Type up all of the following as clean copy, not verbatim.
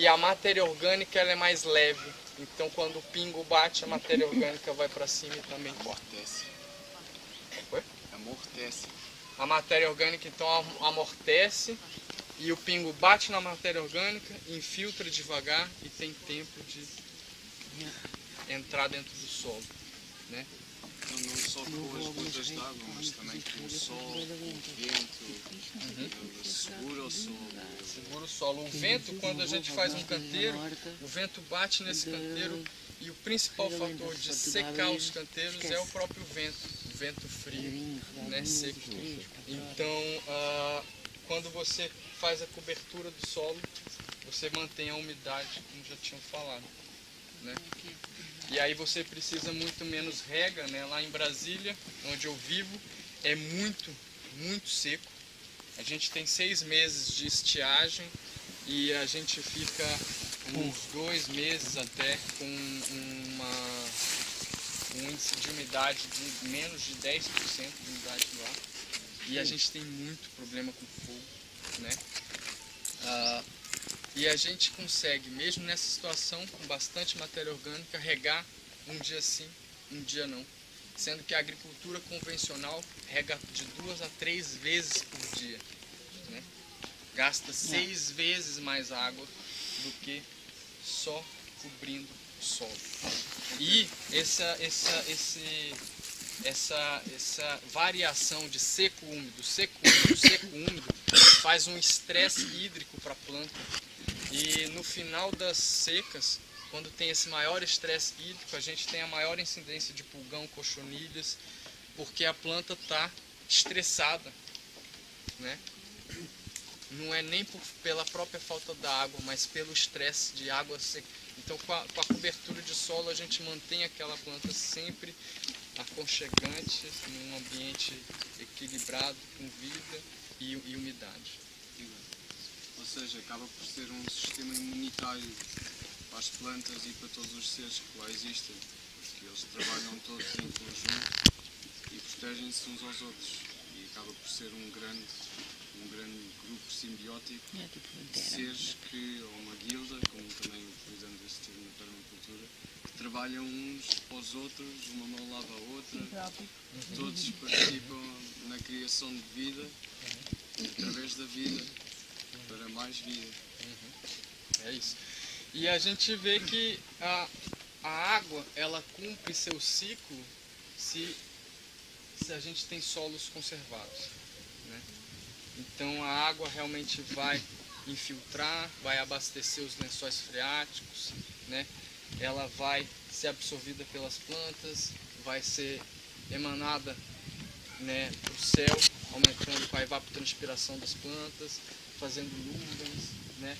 E a matéria orgânica ela é mais leve. Então quando o pingo bate, a matéria orgânica vai para cima e também Amortece. Oi? Amortece. A matéria orgânica então amortece e o pingo bate na matéria orgânica, infiltra devagar e tem tempo de entrar dentro do solo, né? Então não só com as gotas de água, mas também com o sol, o vento, segura o solo. Segura o solo. O vento, quando a gente faz um canteiro, o vento bate nesse canteiro e o principal fator de secar os canteiros é o próprio vento, o vento frio, né, seco. Então, quando você faz a cobertura do solo, você mantém a umidade, como já tinham falado, né? E aí você precisa muito menos rega, né? Lá em Brasília, onde eu vivo, é muito, muito seco. A gente tem 6 meses de estiagem e a gente fica uns 2 meses até com um índice de umidade de menos de 10% de umidade do ar. E a gente tem muito problema com fogo, né? E a gente consegue, mesmo nessa situação, com bastante matéria orgânica, regar um dia sim, um dia não. Sendo que a agricultura convencional rega de 2 a 3 vezes por dia, né? Gasta 6 vezes mais água do que só cobrindo o solo. E essa variação de seco-úmido, seco-úmido, seco-úmido faz um estresse hídrico para a planta. E no final das secas, quando tem esse maior estresse hídrico, a gente tem a maior incidência de pulgão, cochonilhas, porque a planta está estressada, né? Não é nem pela própria falta da água, mas pelo estresse de água seca. Então, com a cobertura de solo, a gente mantém aquela planta sempre aconchegante, num ambiente equilibrado, com vida e umidade. Ou seja, acaba por ser um sistema imunitário para as plantas e para todos os seres que lá existem, porque eles trabalham todos em conjunto e protegem-se uns aos outros, e acaba por ser um grande grupo simbiótico de seres que, ou uma guilda, como também utilizamos esse termo na permacultura, que trabalham uns aos outros, uma mão lava a outra, todos participam na criação de vida, através da vida, para mais vida. É isso. E a gente vê que a água, ela cumpre seu ciclo se a gente tem solos conservados, né? Então a água realmente vai infiltrar, vai abastecer os lençóis freáticos, né? Ela vai ser absorvida pelas plantas, vai ser emanada, né, para o céu, aumentando com a evapotranspiração das plantas, fazendo nuvens, né?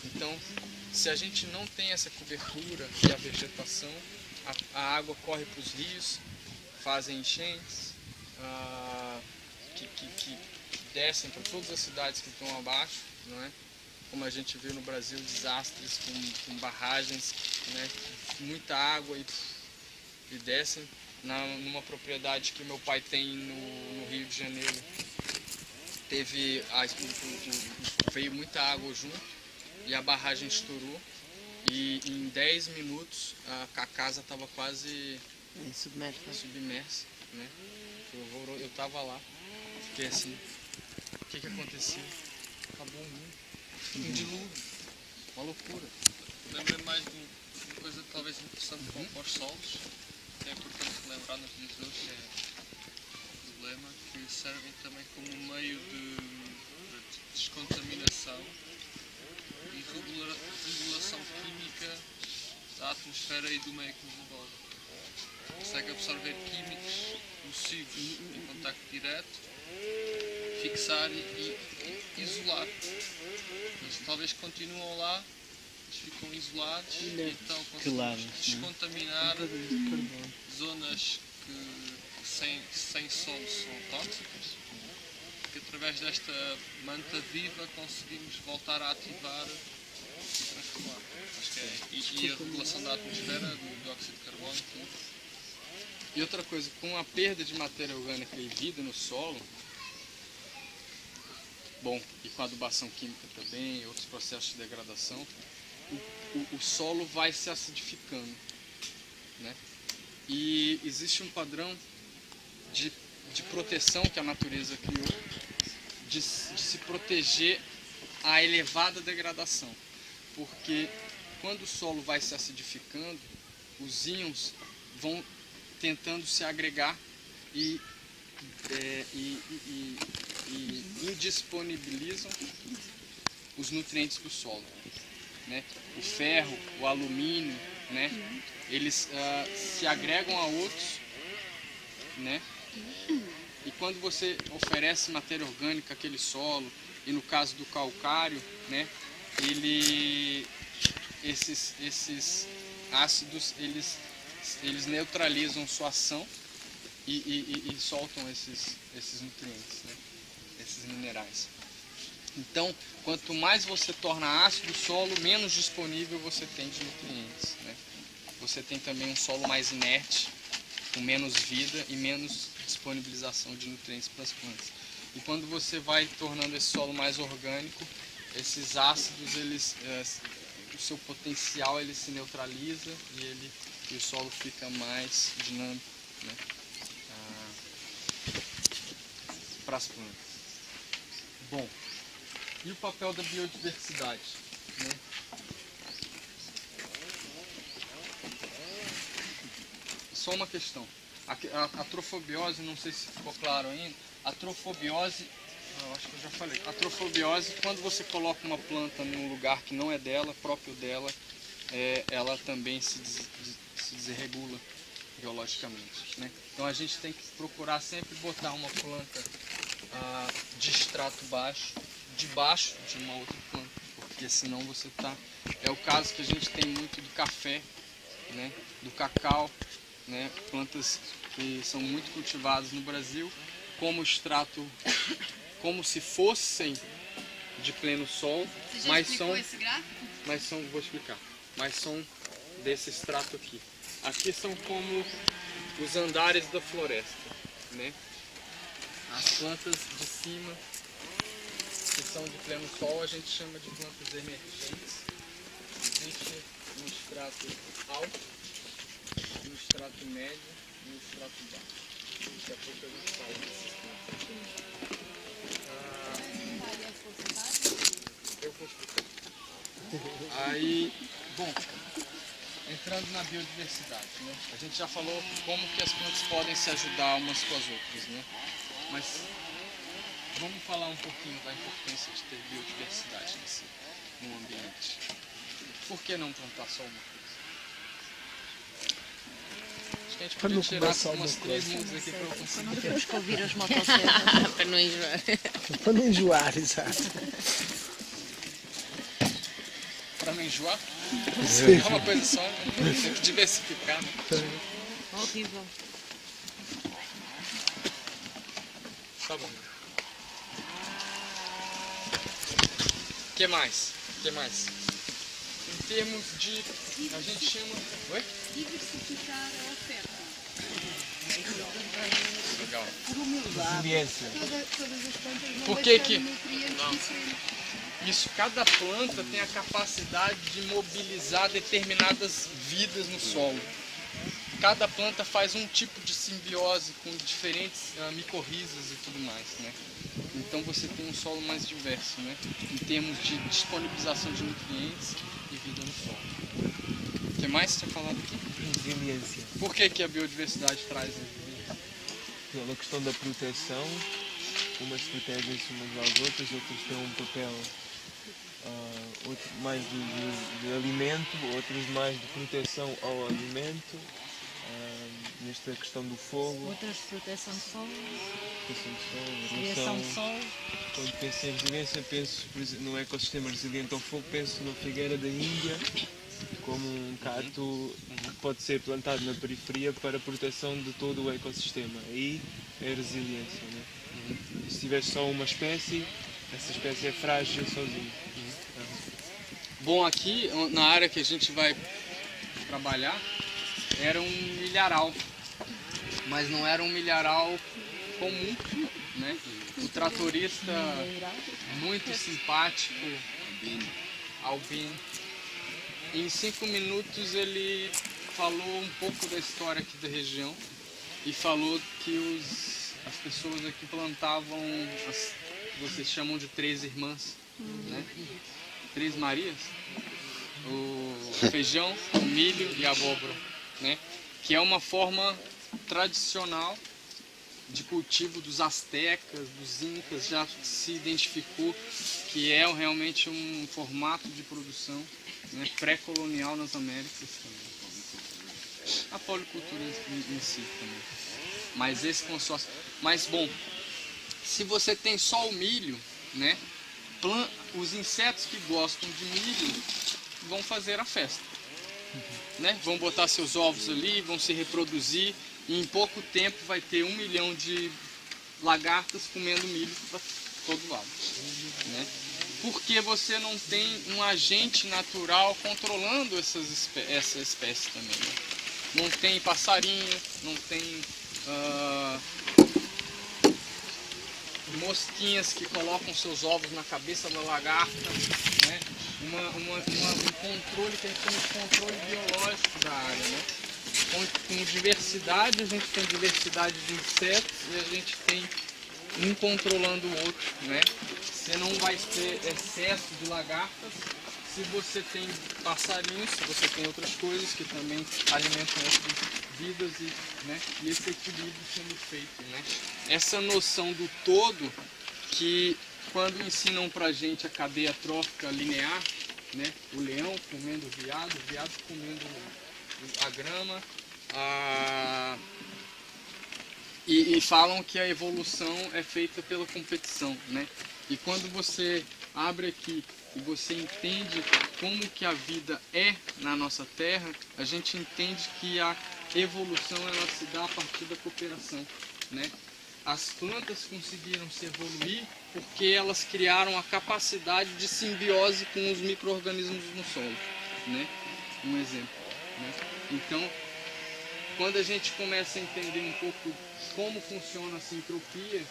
Então, se a gente não tem essa cobertura e a vegetação, a água corre para os rios, fazem enchentes, que descem para todas as cidades que estão abaixo, não é? Como a gente vê no Brasil, desastres com barragens, né? Muita água e descem. Numa propriedade que meu pai tem no Rio de Janeiro, veio muita água junto e a barragem estourou e em 10 minutos a casa estava quase submersa, né? Eu estava lá, fiquei assim, o que aconteceu? Acabou o mundo, um dilúvio, uma loucura. Lembra-me mais de uma coisa talvez interessante com os solos, que é importante relembrar nos dias de hoje, que é o problema, que servem também como meio de descontaminação e regulação química da atmosfera e do meio que nos envolve. Consegue absorver químicos nocivos em contacto direto, fixar e isolar. Eles talvez continuam lá, eles ficam isolados e então conseguimos descontaminar zonas que sem solo são tóxicas, que através desta manta viva conseguimos voltar a ativar e transformar. Acho que é. E a regulação da atmosfera, do dióxido de carbono. Tudo. E outra coisa, com a perda de matéria orgânica e vida no solo, bom, e com a adubação química também, outros processos de degradação, o solo vai se acidificando, né? E existe um padrão de proteção que a natureza criou, de se proteger a elevada degradação, porque quando o solo vai se acidificando, os íons vão tentando se agregar e indisponibilizam os nutrientes do solo, né? O ferro, o alumínio, né? Eles se agregam a outros, né? E quando você oferece matéria orgânica àquele solo, e no caso do calcário, né? Esses ácidos eles neutralizam sua ação e soltam esses nutrientes, né? Esses minerais. Então, quanto mais você torna ácido o solo, menos disponível você tem de nutrientes, né? Você tem também um solo mais inerte, com menos vida e menos disponibilização de nutrientes para as plantas. E quando você vai tornando esse solo mais orgânico, esses ácidos, o seu potencial ele se neutraliza e o solo fica mais dinâmico, né? Para as plantas. Bom, e o papel da biodiversidade, né? Só uma questão. A trofobiose, não sei se ficou claro ainda, a trofobiose, acho que eu já falei, a trofobiose, quando você coloca uma planta num lugar que não é dela, próprio dela, ela também se desregula biologicamente, né? Então a gente tem que procurar sempre botar uma planta de extrato baixo, debaixo de uma outra planta, porque senão você está... É o caso que a gente tem muito do café, né? Do cacau, né? Plantas que são muito cultivadas no Brasil, como extrato, como se fossem de pleno sol, mas são, vou explicar, mas são desse extrato aqui. Aqui são como os andares da floresta, né? As plantas de cima, que são de pleno sol, a gente chama de plantas emergentes. Existe um extrato alto, um extrato médio e um extrato baixo. Daqui a pouco a gente fala desses pontos. Eu vou explicar. Aí, bom, entrando na biodiversidade, né? A gente já falou como que as plantas podem se ajudar umas com as outras, né? Mas vamos falar um pouquinho da importância de ter biodiversidade no ambiente. Por que não plantar só uma coisa? Acho que a gente podia tirar umas 3 músicas aqui para eu conseguir. Não temos que ouvir as motosserras. Para não enjoar. Para não enjoar, exato. Para não enjoar? É uma coisa só, né? Tem que diversificar, né? Horrível. Tá bom. O que mais? Em termos de... A gente chama... Oi? Diversificar a oferta. Legal. Por humildade. Resiliência. Todas as plantas não Por que deixam que- nutrientes diferentes. Isso, cada planta tem a capacidade de mobilizar determinadas vidas no solo. Cada planta faz um tipo de simbiose com diferentes micorrizas e tudo mais, né? Então você tem um solo mais diverso, né? Em termos de disponibilização de nutrientes e vida no solo. O que mais você tinha falado aqui? Resiliência. Por que a biodiversidade traz resiliência? Pela questão da proteção, umas protegem-se umas às outras, outras têm um papel mais de alimento, outros mais de proteção ao alimento. Nesta questão do fogo, Outras de proteção de sol, proteção do sol, criação de sol. Quando penso em resiliência, penso por exemplo, no ecossistema resiliente ao fogo, penso na figueira da Índia como um cato que pode ser plantado na periferia para a proteção de todo o ecossistema. Aí é resiliência, né? Se tiver só uma espécie, essa espécie é frágil sozinha. Bom, aqui na área que a gente vai trabalhar era um milharal, mas não era um milharal comum, né? O tratorista muito simpático, Albino, Em 5 minutos ele falou um pouco da história aqui da região e falou que as pessoas aqui plantavam, vocês chamam de 3 irmãs, né? 3 Marias, o feijão, o milho e a abóbora, né? Que é uma forma tradicional de cultivo dos astecas, dos incas, já se identificou que é realmente um formato de produção, né, pré-colonial nas Américas também. A policultura em si também. Mas esse consórcio. Mas bom, se você tem só o milho, né, os insetos que gostam de milho vão fazer a festa, né? Vão botar seus ovos ali, vão se reproduzir e em pouco tempo vai ter 1 milhão de lagartas comendo milho para todo lado, né? Porque você não tem um agente natural controlando essa espécie também, né? Não tem passarinho, não tem mosquinhas que colocam seus ovos na cabeça da lagarta, né? Um controle que a gente chama de controle biológico da área, né? Com diversidade, a gente tem diversidade de insetos e a gente tem um controlando o outro, né? Você não vai ter excesso de lagartas se você tem passarinhos, se você tem outras coisas que também alimentam outras vidas e esse equilíbrio sendo feito, né? Essa noção do todo que quando ensinam pra gente a cadeia trófica linear, né? O leão comendo o viado comendo a grama, e falam que a evolução é feita pela competição, né? E quando você abre aqui e você entende como que a vida é na nossa terra, a gente entende que a evolução ela se dá a partir da cooperação, né? As plantas conseguiram se evoluir porque elas criaram a capacidade de simbiose com os micro-organismos no solo, né? Um exemplo, né? Então, quando a gente começa a entender um pouco como funciona a sintropia,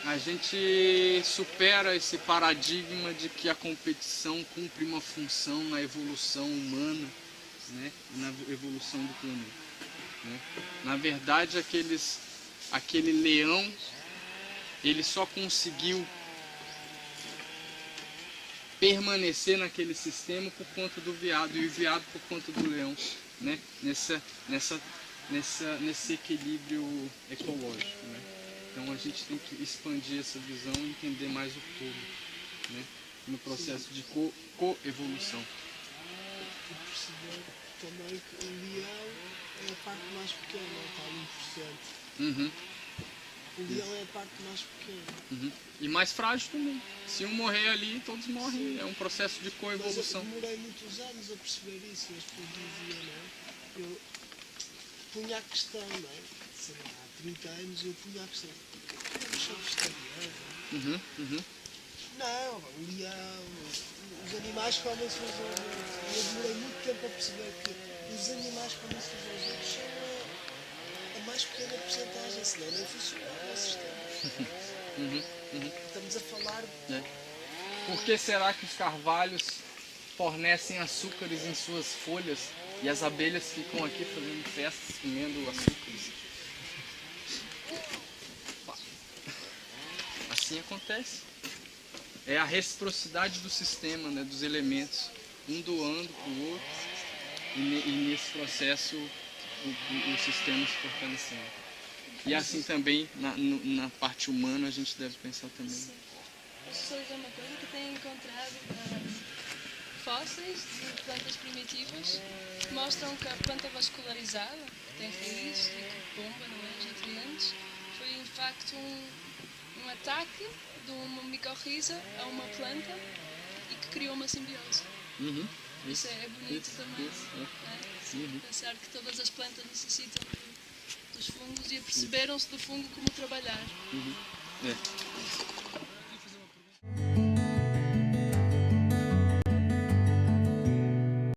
a gente supera esse paradigma de que a competição cumpre uma função na evolução humana, né? Na evolução do planeta, né? Na verdade, aquele leão, ele só conseguiu permanecer naquele sistema por conta do veado e o veado por conta do leão, né? Nesse equilíbrio ecológico, né? Então a gente tem que expandir essa visão e entender mais o todo, né? No processo de coevolução. E perceber também que o leão é a parte mais pequena, está 1%. Uhum. O leão é a parte mais pequena. Uhum. E mais frágil também. Se um morrer ali, todos morrem. É um processo de coevolução. Mas eu demorei muitos anos a perceber isso, e as pessoas diziam, não é? Eu punha a questão, não é? Sei lá, há 30 anos eu punha a questão, eu sou vegetariano. Uhum. Uhum. Não, o leão, os animais comem-se uns aos outros. Eu demorei muito tempo a perceber que os animais comem-se uns aos outros são a mais pequena porcentagem, senão nem funcionava o sistema. Uhum. Uhum. Estamos a falar É. Por que será que os carvalhos fornecem açúcares em suas folhas e as abelhas ficam aqui fazendo festas, comendo açúcares? Assim acontece. É a reciprocidade do sistema, né, dos elementos, um doando para o outro, e nesse processo o sistema se fortalecendo. E assim também na parte humana a gente deve pensar também. Sim. As pessoas é uma coisa que têm encontrado fósseis de plantas primitivas que mostram que a planta vascularizada, que tem raízes e que bomba, não é, os nutrientes, foi em facto um ataque de uma micorriza a uma planta e que criou uma simbiose. Uhum. Isso é bonito também. Isso. Né? Pensar que todas as plantas necessitam dos fungos e aperceberam-se do fungo como trabalhar. É.